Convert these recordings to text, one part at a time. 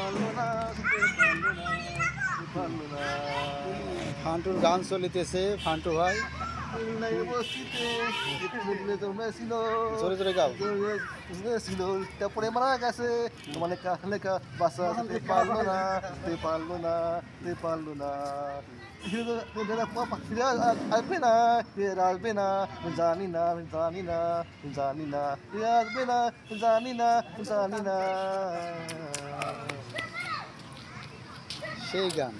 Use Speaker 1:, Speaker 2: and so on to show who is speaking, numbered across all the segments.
Speaker 1: পারলো না, পারলো না।
Speaker 2: ফান্টুর গান চলিতেছে, ফান্টু ভাই
Speaker 1: নাই বসিতে দেখলে তোমরা ছিল
Speaker 2: জোরে জোরে গাও।
Speaker 1: ছিল তারপরে মারা গেছে তোমার লেখা লেখা বাসা যেতে পারলো না, যেতে পারলো না, যেতে পারলো না। ফিরে আসবে না, ফিরে আসবে না, জানি না, জানি না, জানি না, ফিরে আসবে না, জানি না, জানি না।
Speaker 2: সেই গান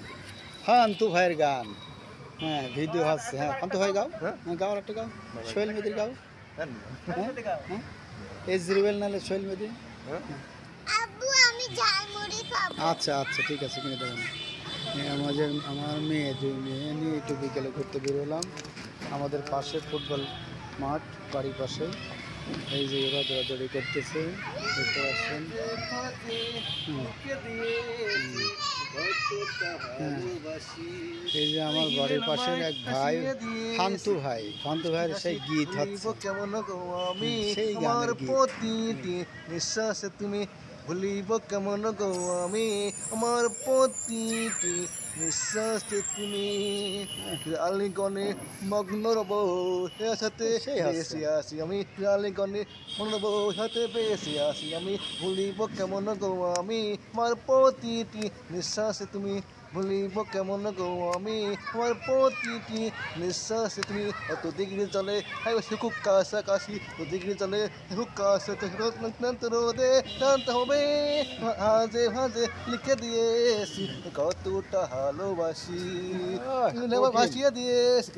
Speaker 2: ফান্তু ভাইয়ের গান। হ্যাঁ ভিডিও আছে, হ্যাঁ ফান্তু ভাই গাও,
Speaker 1: হ্যাঁ?
Speaker 2: হ্যাঁ গাও একটা গাও, সোহেল মেদির গাও।
Speaker 1: হ্যাঁ?
Speaker 2: হ্যাঁ এজরিবেল নাহলে সোহেল মেদি।
Speaker 1: হ্যাঁ?
Speaker 3: আব্বু আমি ঝালমুড়ি খাবো।
Speaker 2: আচ্ছা আচ্ছা ঠিক আছে, কিনে দেবেন। আমার মেয়ে, দুই মেয়ে নিয়ে একটু বিকেলে ঘুরতে বেরোলাম। আমাদের পাশে ফুটবল মাঠ, বাড়ির পাশে। এই যে ওরা দৌড়াদৌড়ি করতেছে, দেখতে পাচ্ছেন। এই যে আমার বাড়ির পাশের এক ভাই ফান্তু ভাই, ফান্তু ভাইয়ের সেই গীত হচ্ছে,
Speaker 1: কেমন গো আমি
Speaker 2: সেই
Speaker 1: আমার
Speaker 2: গানের গীত।
Speaker 1: প্রতিটি নিঃশ্বাসে তুমি ভুলিব কেমন গো আমি আমার প্রতিটি নিঃশ্বাসে তুমি আলিগণে মগ্ন রব সাথে
Speaker 2: সেই হচ্ছে।
Speaker 1: বেশি আসি আমি আলিগণে মগ্ন রব সাথে বেশি আসি আমি ভুলিব কেমন গো আমি আমার প্রতিটি নিঃশ্বাসে তুমি ভুলিব কেমন গো আমি আমার প্রতিটি নিঃশ্বাসে তুমি অত ডিগ্রি চলে শিখুক কাছাকাছি ডিগ্রি চলে শিখুক কাছাকাছি রোদে জানতে হবে হাজে ভাজে লিখে দিয়েছি কতটা ভালোবাসি ভাসিয়ে দিয়েছি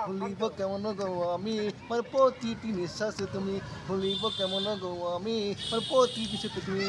Speaker 1: ভুলিব কেমন গো আমি আমার প্রতিটি নিঃশ্বাসে তুমি ভুলিব কেমন গো আমি আমার প্রতিটি তুমি